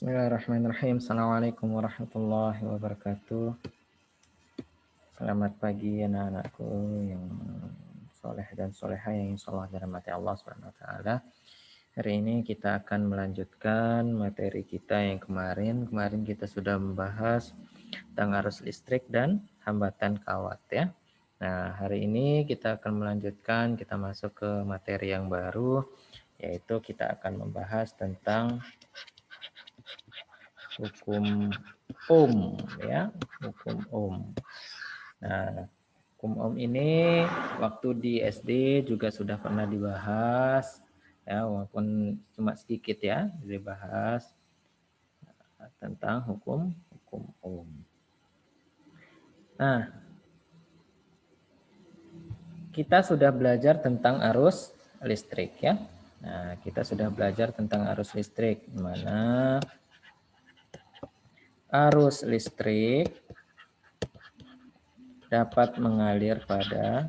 Bismillahirrahmanirrahim. Assalamualaikum warahmatullahi wabarakatuh. Selamat pagi anak-anakku yang soleh dan soleha yang insya Allah dirahmati Allah Subhanahu wa Ta'ala. Hari ini kita akan melanjutkan materi kita yang kemarin. Kemarin kita sudah membahas tentang arus listrik dan hambatan kawat ya. Nah, hari ini kita akan melanjutkan, kita masuk ke materi yang baru, yaitu kita akan membahas tentang hukum Ohm ya, hukum Ohm. Nah, hukum Ohm ini waktu di SD juga sudah pernah dibahas ya, walaupun cuma sedikit ya dibahas tentang hukum Ohm. Nah, kita sudah belajar tentang arus listrik ya. Nah, kita sudah belajar tentang arus listrik, di mana arus listrik dapat mengalir pada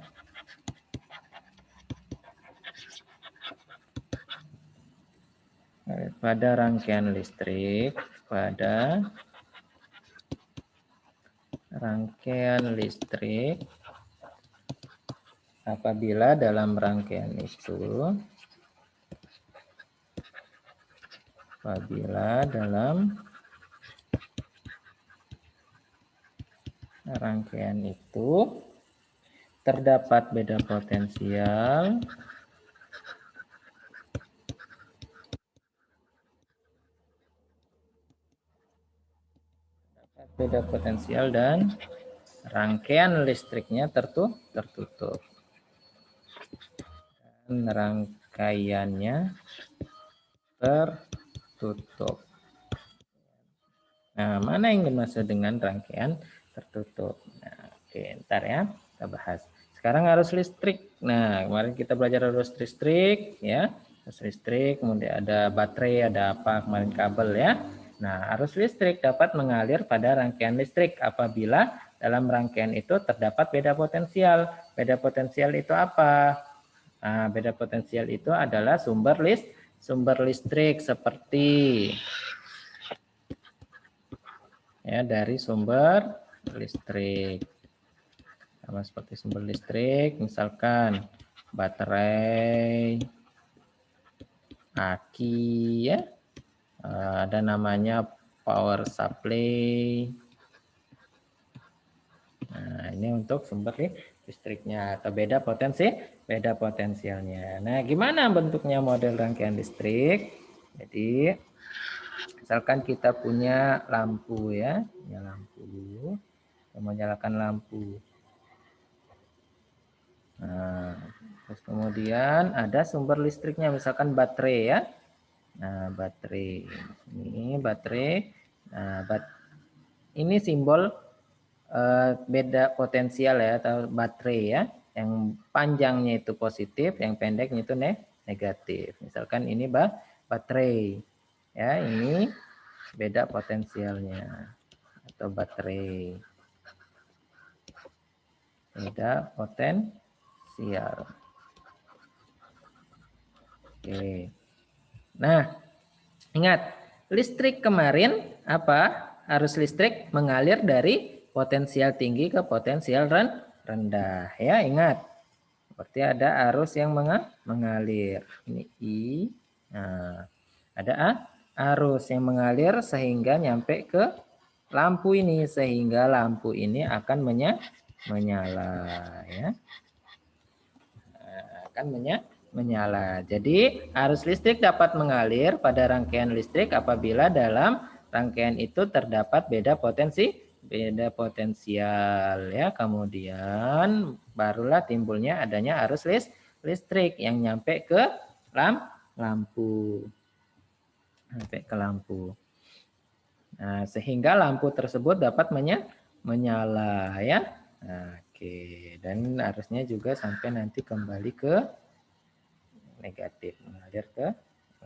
rangkaian listrik, apabila dalam rangkaian itu terdapat beda potensial dan rangkaian listriknya tertutup. Dan rangkaiannya tertutup. Nah, mana yang dimaksud dengan rangkaian tertutup? Nah, oke, ntar ya kita bahas. Sekarang arus listrik. Nah, kemarin kita belajar arus listrik ya. Arus listrik, kemudian ada baterai, ada apa, kemarin kabel ya. Nah, arus listrik dapat mengalir pada rangkaian listrik apabila dalam rangkaian itu terdapat beda potensial. Beda potensial itu apa? Nah, beda potensial itu adalah sumber listrik seperti ya, dari sumber listrik. Sama seperti sumber listrik, misalkan baterai, aki ya, ada namanya power supply. Nah, ini untuk sumber listriknya atau beda potensialnya. Nah, gimana bentuknya model rangkaian listrik? Jadi misalkan kita punya lampu ya, kita menyalakan lampu. Nah, terus kemudian ada sumber listriknya, misalkan baterai ya. Nah, baterai ini baterai. Nah, ini simbol beda potensial ya, atau baterai ya. Yang panjangnya itu positif, yang pendeknya itu negatif. Misalkan ini baterai ya, ini beda potensialnya atau baterai. Beda potensial. Oke. Nah, ingat, listrik kemarin apa? Arus listrik mengalir dari potensial tinggi ke potensial rendah. Ya, ingat. Berarti ada arus yang mengalir. Ini I. Nah, ada arus yang mengalir sehingga nyampe ke lampu ini. Sehingga lampu ini akan menyala. Ya. Akan menyala. Jadi arus listrik dapat mengalir pada rangkaian listrik apabila dalam rangkaian itu terdapat beda potensial ya. Kemudian barulah timbulnya adanya arus listrik yang nyampe ke lampu. Sampai ke lampu. Nah, sehingga lampu tersebut dapat menyala ya. Nah, oke, dan arusnya juga sampai nanti kembali ke negatif, mengalir ke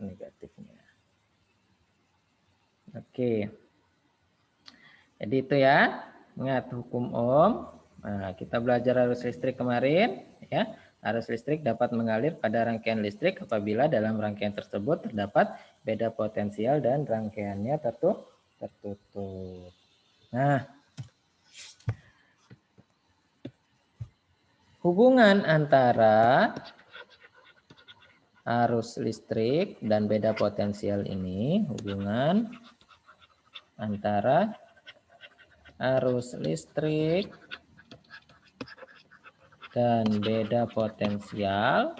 negatifnya. Oke. Jadi itu ya, ingat hukum Ohm. Nah, kita belajar arus listrik kemarin ya. arus listrik dapat mengalir pada rangkaian listrik apabila dalam rangkaian tersebut terdapat beda potensial dan rangkaiannya tertutup. Nah, hubungan antara arus listrik dan beda potensial ini, hubungan antara arus listrik dan beda potensial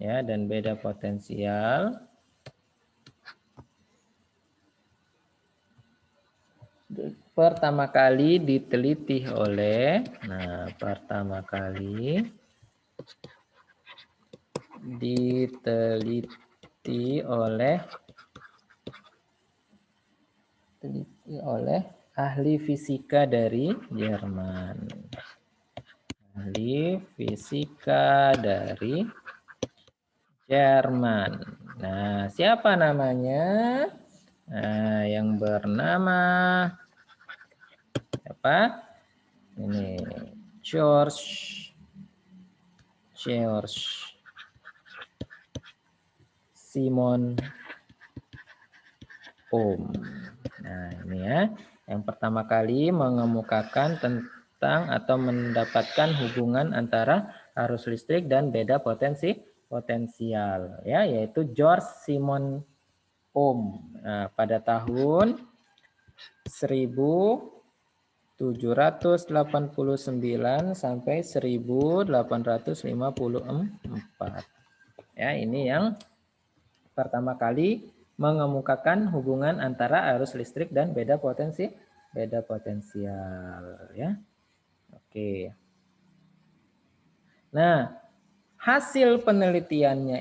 ya, dan beda potensial pertama kali diteliti oleh ahli fisika dari Jerman. Ahli fisika dari Jerman. Nah, siapa namanya? Nah, yang bernama apa? Ini George Simon Ohm. Nah, ini ya, yang pertama kali mengemukakan tentang atau mendapatkan hubungan antara arus listrik dan beda potensial, ya, yaitu George Simon Ohm. Nah, pada tahun 1789 sampai 1854. Ya, ini yang pertama kali mengemukakan hubungan antara arus listrik dan beda potensial, ya. Oke. Nah, hasil penelitiannya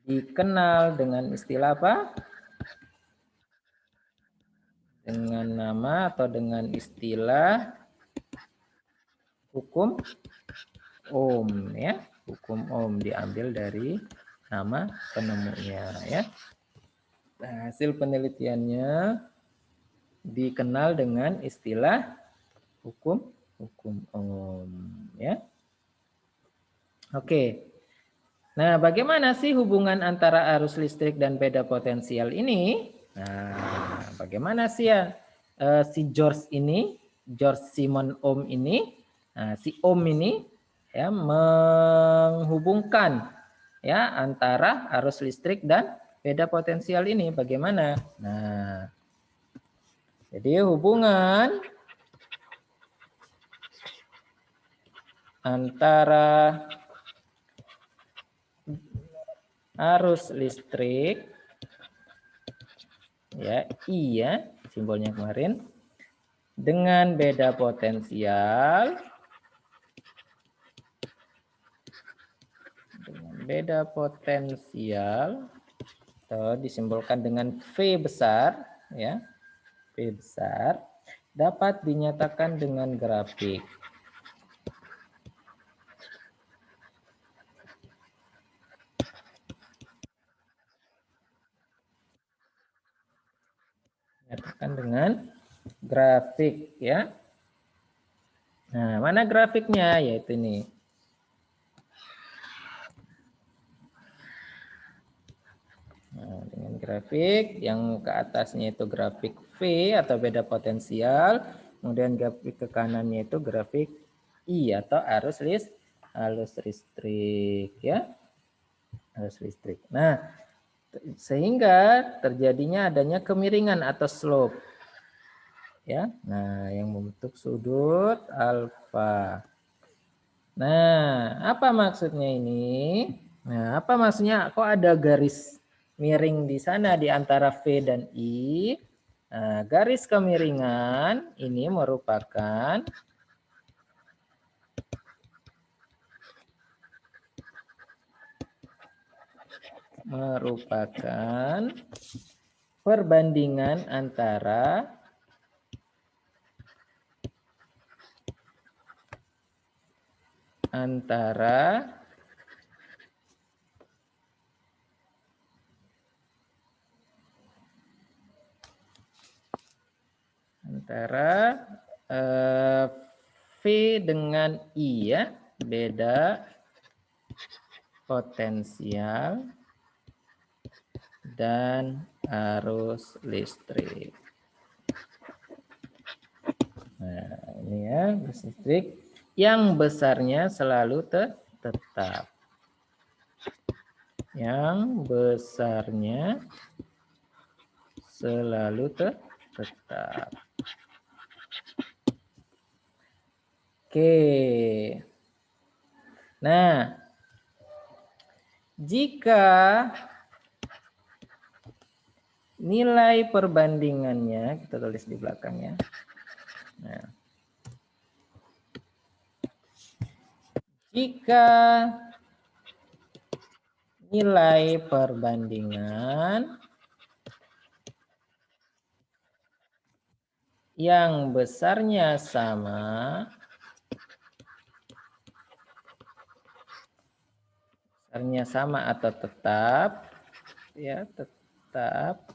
dikenal dengan istilah apa? Dengan nama atau dengan istilah hukum Ohm, ya. Hukum Ohm diambil dari nama penemunya, ya. Nah, hasil penelitiannya dikenal dengan istilah hukum Ohm, ya. Oke. Nah, bagaimana sih hubungan antara arus listrik dan beda potensial ini? Nah, bagaimana sih ya si George Simon Ohm ini, si Ohm ini ya menghubungkan ya antara arus listrik dan beda potensial ini bagaimana? Nah, jadi hubungan antara arus listrik ya I ya simbolnya kemarin dengan beda potensial atau disimbolkan dengan V besar ya, V besar dapat dinyatakan dengan grafik. Nyatakan dengan grafik ya. Nah, mana grafiknya? Yaitu ini. Nah, dengan grafik yang ke atasnya itu grafik V atau beda potensial, kemudian grafik ke kanannya itu grafik I atau arus listrik ya. Arus listrik. Nah, sehingga terjadinya adanya kemiringan atau slope. Ya. Nah, yang membentuk sudut alfa. Nah, apa maksudnya ini? Nah, apa maksudnya kok ada garis miring di sana di antara V dan I? Nah, garis kemiringan ini merupakan perbandingan antara antara V dengan I ya, beda potensial dan arus listrik. Nah, ini ya, arus listrik yang besarnya selalu tetap. Yang besarnya selalu tetap. Oke. Nah, jika nilai perbandingannya, kita tulis di belakangnya. Nah, jika nilai perbandingan yang besarnya sama, atau tetap, ya tetap,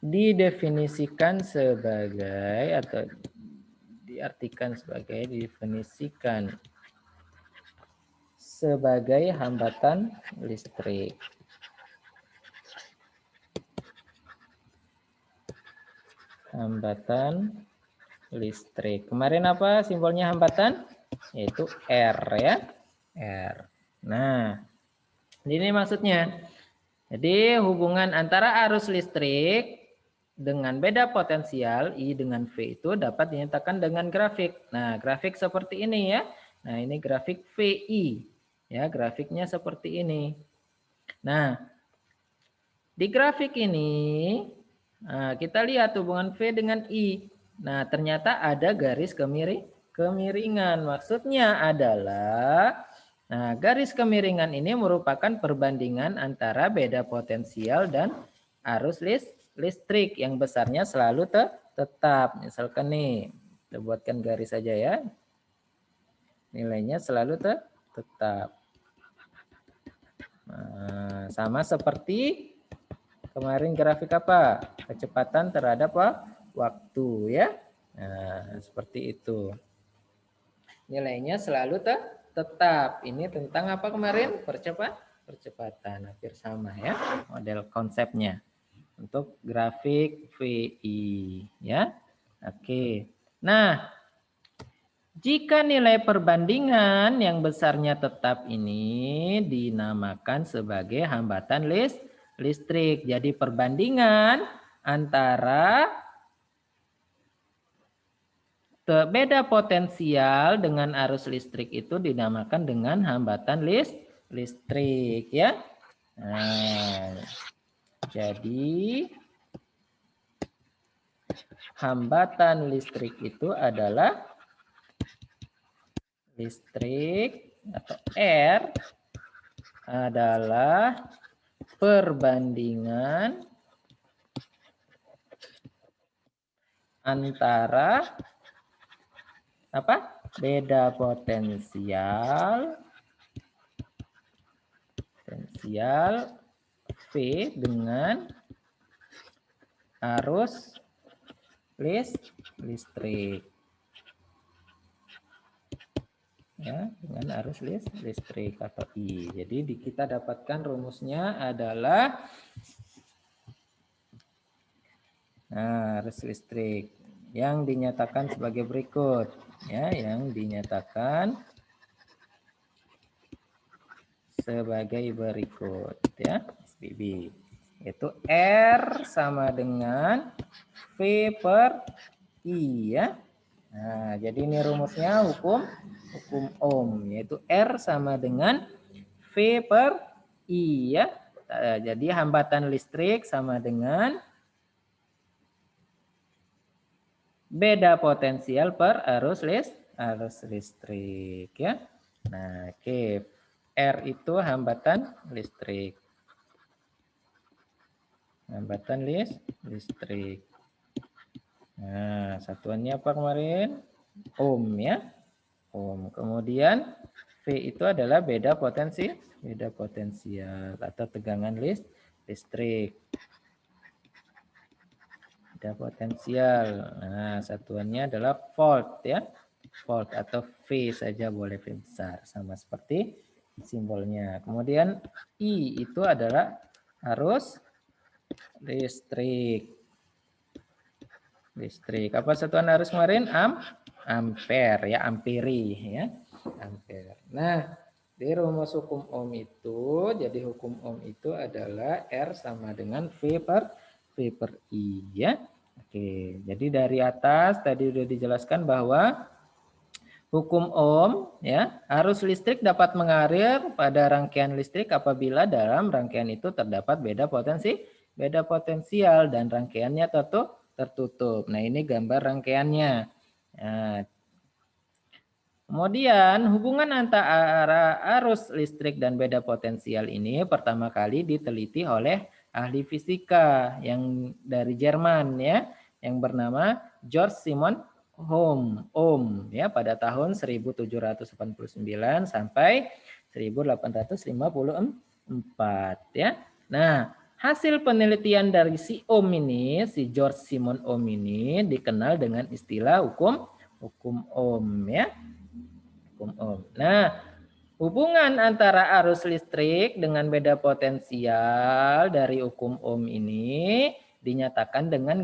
didefinisikan sebagai atau diartikan sebagai hambatan listrik. Hambatan listrik. Kemarin apa simbolnya hambatan? Yaitu R ya. R. Nah, ini maksudnya. Jadi hubungan antara arus listrik dengan beda potensial I dengan V itu dapat dinyatakan dengan grafik. Nah, grafik seperti ini ya. Nah, ini grafik VI. Ya, grafiknya seperti ini. Nah, di grafik ini kita lihat hubungan V dengan I. Nah, ternyata ada garis kemiringan. Maksudnya adalah garis kemiringan ini merupakan perbandingan antara beda potensial dan arus listrik yang besarnya selalu tetap. Misalkan nih, kita buatkan garis saja ya. Nilainya selalu tetap. Nah, sama seperti kemarin grafik apa? Kecepatan terhadap waktu ya. Nah, seperti itu. Nilainya selalu tetap. Ini tentang apa kemarin? Percepatan. Hampir sama ya model konsepnya. Untuk grafik VI ya. Oke. Nah, jika nilai perbandingan yang besarnya tetap ini dinamakan sebagai hambatan listrik. Jadi perbandingan antara beda potensial dengan arus listrik itu dinamakan dengan hambatan listrik ya. Nah, jadi hambatan listrik itu adalah listrik atau R adalah perbandingan antara apa? Beda potensial V dengan arus listrik. Ya, dengan arus listrik atau I. Jadi kita dapatkan rumusnya adalah arus listrik yang dinyatakan sebagai berikut ya, yang dinyatakan sebagai berikut ya, SBB. Yaitu R sama dengan V per I ya. Nah, jadi ini rumusnya hukum Ohm, yaitu R sama dengan V per I ya. Jadi hambatan listrik sama dengan beda potensial per arus listrik ya. Nah, oke. R itu hambatan listrik. Hambatan listrik. Nah, satuannya apa kemarin? Ohm ya. Ohm. Kemudian V itu adalah beda potensial atau tegangan listrik. beda potensial. Nah, satuannya adalah volt ya. Volt atau V saja boleh, V besar, sama seperti simbolnya. Kemudian I itu adalah arus listrik. Listrik. Apa satuan arus kemarin? Ampere ya, amperi ya. Ampere. Nah, di rumus hukum Ohm itu, jadi hukum Ohm itu adalah R sama dengan V per I ya. Oke, jadi dari atas tadi sudah dijelaskan bahwa hukum Ohm ya, arus listrik dapat mengalir pada rangkaian listrik apabila dalam rangkaian itu terdapat beda potensial dan rangkaiannya tertutup. Nah, ini gambar rangkaiannya. Nah, kemudian hubungan antara arus listrik dan beda potensial ini pertama kali diteliti oleh ahli fisika yang dari Jerman ya, yang bernama George Simon Ohm ya, pada tahun 1789 sampai 1854 ya. Nah, hasil penelitian dari si Ohm ini, si George Simon Ohm ini dikenal dengan istilah hukum Ohm ya. Hukum Ohm. Nah, hubungan antara arus listrik dengan beda potensial dari hukum Ohm ini dinyatakan dengan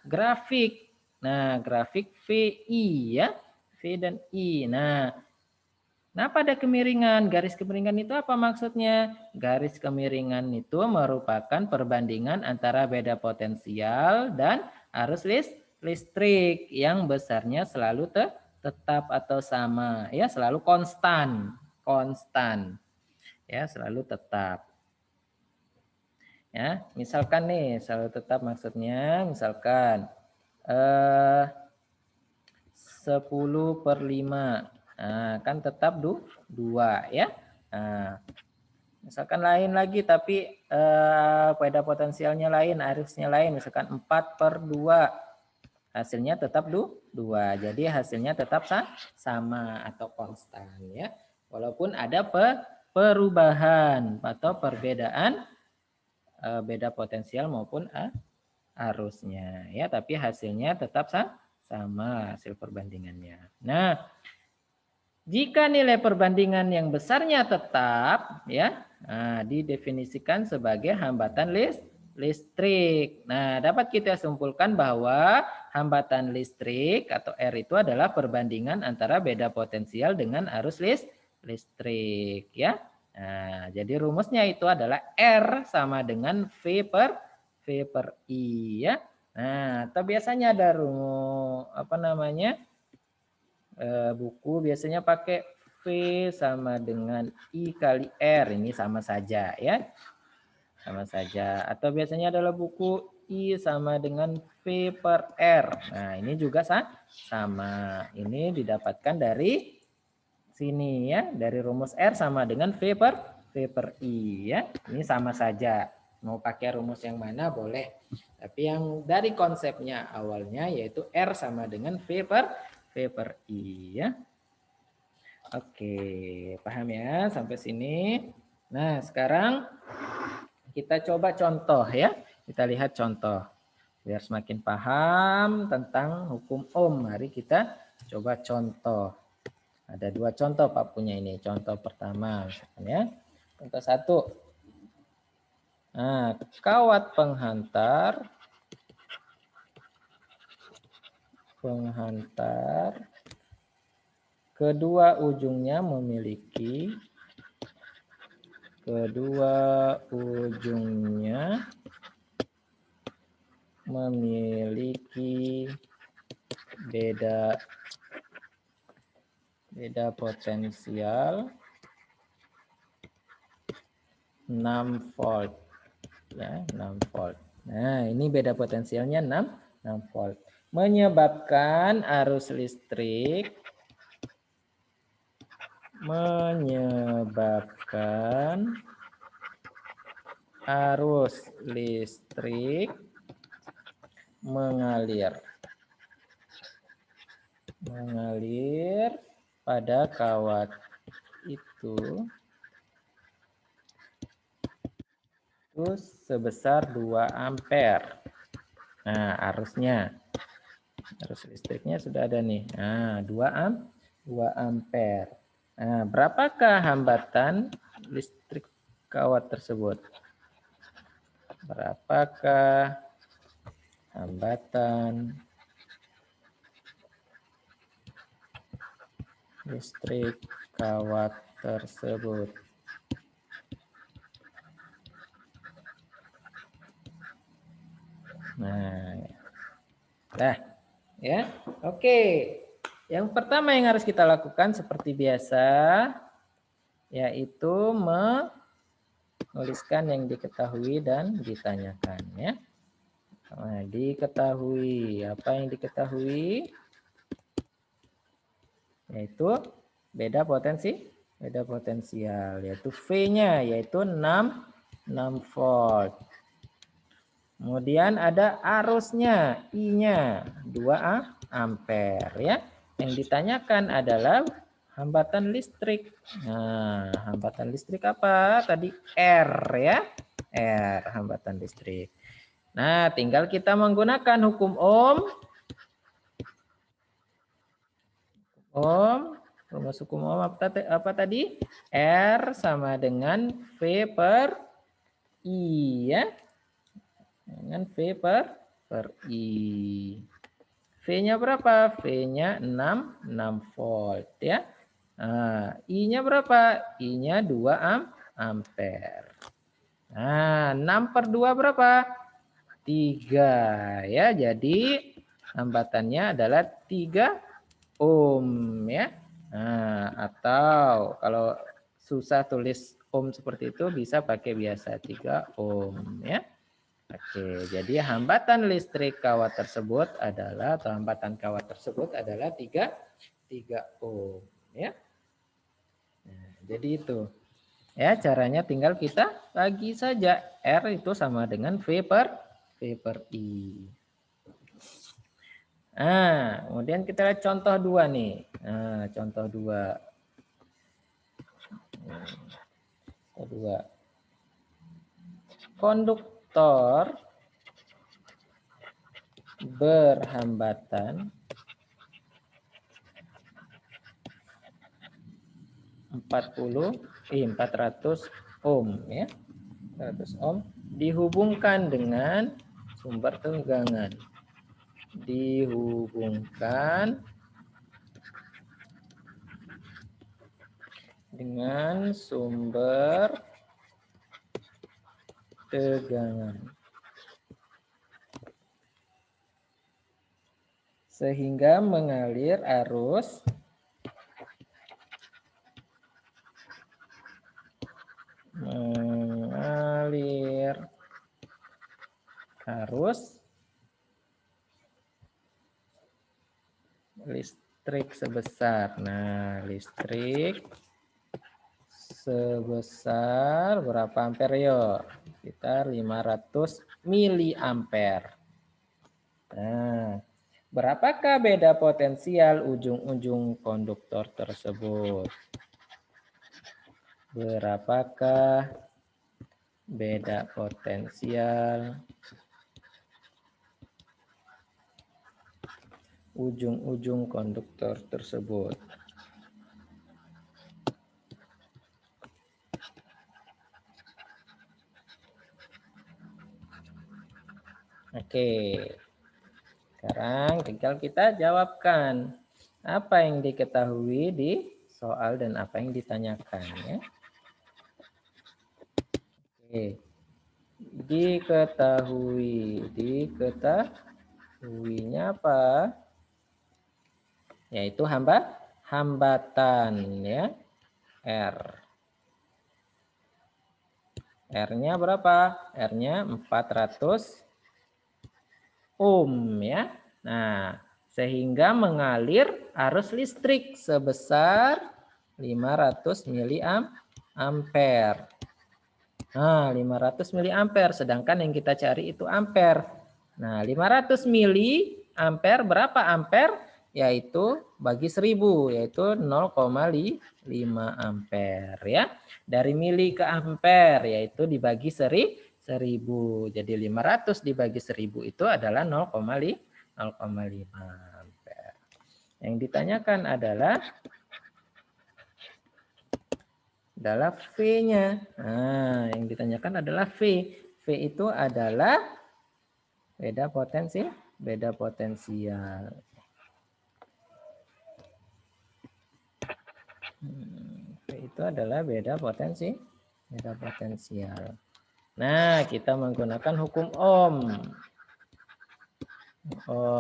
grafik. Nah, grafik VI ya. V dan I. Nah, pada kemiringan, garis kemiringan itu apa maksudnya? Garis kemiringan itu merupakan perbandingan antara beda potensial dan arus listrik yang besarnya selalu tetap atau sama, ya, selalu konstan, ya, selalu tetap. Ya, misalkan nih, selalu tetap maksudnya, misalkan 10/5. Nah, kan tetap 2 ya. Nah, misalkan lain lagi tapi beda potensialnya lain, arusnya lain, misalkan 4/2. Hasilnya tetap 2. Jadi hasilnya tetap sama atau konstan ya. Walaupun ada perubahan atau perbedaan beda potensial maupun arusnya ya, tapi hasilnya tetap sama hasil perbandingannya. Nah, jika nilai perbandingan yang besarnya tetap ya, didefinisikan sebagai hambatan listrik. Nah, dapat kita simpulkan bahwa hambatan listrik atau R itu adalah perbandingan antara beda potensial dengan arus listrik ya. Nah, jadi rumusnya itu adalah R sama dengan V per I ya. Nah, atau biasanya ada rumus apa namanya? Buku biasanya pakai V sama dengan I kali R, ini sama saja ya. Sama saja. Atau biasanya adalah buku I sama dengan V per R. Nah, ini juga sama. Ini didapatkan dari sini ya, dari rumus R sama dengan V per I ya. Ini sama saja. Mau pakai rumus yang mana boleh. Tapi yang dari konsepnya awalnya yaitu R sama dengan V per I ya. Oke, paham ya sampai sini. Nah, sekarang kita coba contoh ya. Kita lihat contoh. Biar semakin paham tentang hukum Ohm. Mari kita coba contoh. Ada 2 contoh Pak punya ini. Contoh pertama misalkan ya. Contoh 1. Nah, kawat penghantar kedua ujungnya memiliki beda potensial 6 volt ya, 6 volt. Nah, ini beda potensialnya 6 volt. Menyebabkan arus listrik mengalir pada kawat itu sebesar 2 ampere. Nah, arusnya. Arus listriknya sudah ada nih. Nah, 2 ampere. Nah, berapakah hambatan listrik kawat tersebut? Berapakah hambatan listrik kawat tersebut? Nah, ya. Oke. Yang pertama yang harus kita lakukan seperti biasa yaitu menuliskan yang diketahui dan ditanyakan ya. Nah, diketahui. Apa yang diketahui? Yaitu beda potensial, yaitu V-nya yaitu 6 volt. Kemudian ada arusnya, I-nya 2 ampere ya. Yang ditanyakan adalah hambatan listrik. Nah, hambatan listrik apa? Tadi R ya. R, hambatan listrik. Nah, tinggal kita menggunakan hukum Ohm. Rumus hukum Ohm apa tadi? R sama dengan V per I ya. Dengan V per I. V-nya berapa? V-nya 6 volt ya. Nah, I-nya berapa? I-nya 2 ampere. Nah, 6 per 2 berapa? 3 ya. Jadi hambatannya adalah 3 ohm ya. Nah, atau kalau susah tulis ohm seperti itu bisa pakai biasa 3 ohm ya. Oke, jadi hambatan listrik kawat tersebut adalah atau hambatan kawat tersebut adalah 3 ohm ya. Nah, jadi itu. Ya, caranya tinggal kita bagi saja R itu sama dengan V per I. Nah, kemudian kita lihat contoh 2 nih. Nah, contoh 2. Konduktor berhambatan 400 ohm ya. 400 ohm dihubungkan dengan sumber tegangan. Dihubungkan dengan sumber tegangan. Sehingga mengalir arus listrik sebesar. Nah, listrik sebesar berapa ampere yo? Sekitar 500 miliampere. Nah, berapakah beda potensial ujung-ujung konduktor tersebut? Berapakah beda potensial ujung-ujung konduktor tersebut? Oke. Sekarang tinggal kita jawabkan apa yang diketahui di soal dan apa yang ditanyakan ya. Oke. Diketahuinya apa? Yaitu hambatan ya. R. R-nya berapa? R-nya 400 ohm ya. Nah, sehingga mengalir arus listrik sebesar 500 miliampere. Nah, 500 miliampere, sedangkan yang kita cari itu ampere. Nah, 500 miliampere berapa ampere? Yaitu bagi 1000, yaitu 0,5 ampere ya. Dari mili ke ampere, yaitu dibagi 1000 1000. Jadi 500 dibagi 1000 itu adalah 0,5 ampere. Yang ditanyakan adalah V-nya. Nah, yang ditanyakan adalah V. V itu adalah beda potensial. V itu adalah beda potensial. Nah, kita menggunakan hukum Ohm.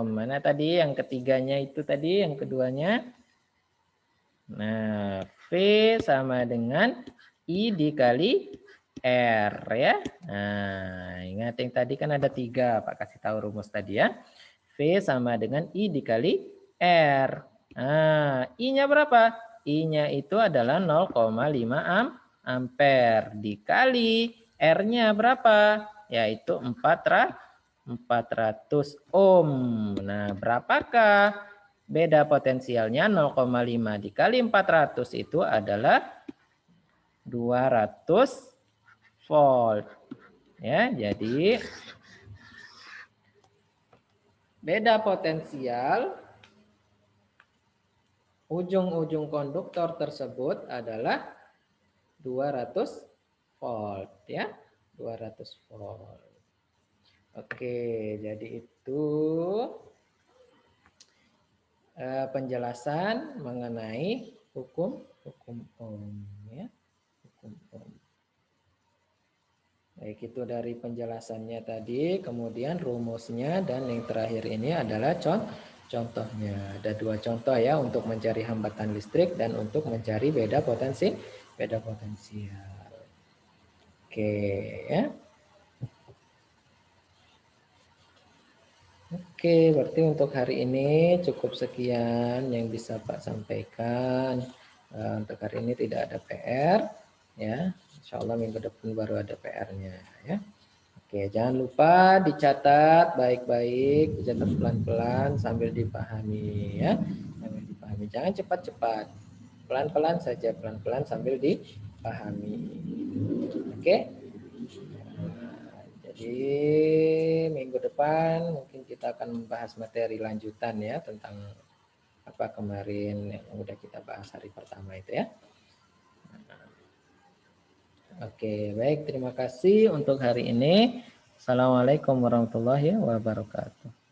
Mana tadi yang ketiganya itu tadi, yang keduanya? Nah, V sama dengan I dikali R ya. Nah, ingat yang tadi kan ada 3, Pak kasih tahu rumus tadi ya. V sama dengan I dikali R. Nah, I-nya berapa? I-nya itu adalah 0,5 ampere dikali R-nya berapa? Yaitu 400 ohm. Nah, berapakah beda potensialnya? 0,5 dikali 400 itu adalah 200 volt. Ya, jadi beda potensial ujung-ujung konduktor tersebut adalah 200 volt ya, 200 volt. Oke, jadi itu penjelasan mengenai hukum Ohm ya, hukum Ohm. Baik, itu dari penjelasannya tadi, kemudian rumusnya, dan yang terakhir ini adalah contohnya. Ada 2 contoh ya untuk mencari hambatan listrik dan untuk mencari beda potensial. Oke ya. Oke, berarti untuk hari ini cukup sekian yang bisa Pak sampaikan. Untuk hari ini tidak ada PR ya. Insya Allah minggu depan baru ada PR-nya ya. Oke, jangan lupa dicatat baik-baik, dicatat pelan-pelan sambil dipahami ya. Sambil dipahami, jangan cepat-cepat. Pelan-pelan saja, pelan-pelan sambil dipahami. Oke. Jadi minggu depan mungkin kita akan membahas materi lanjutan ya tentang apa kemarin yang udah kita bahas hari pertama itu ya. Oke, baik, terima kasih untuk hari ini. Assalamualaikum warahmatullahi wabarakatuh.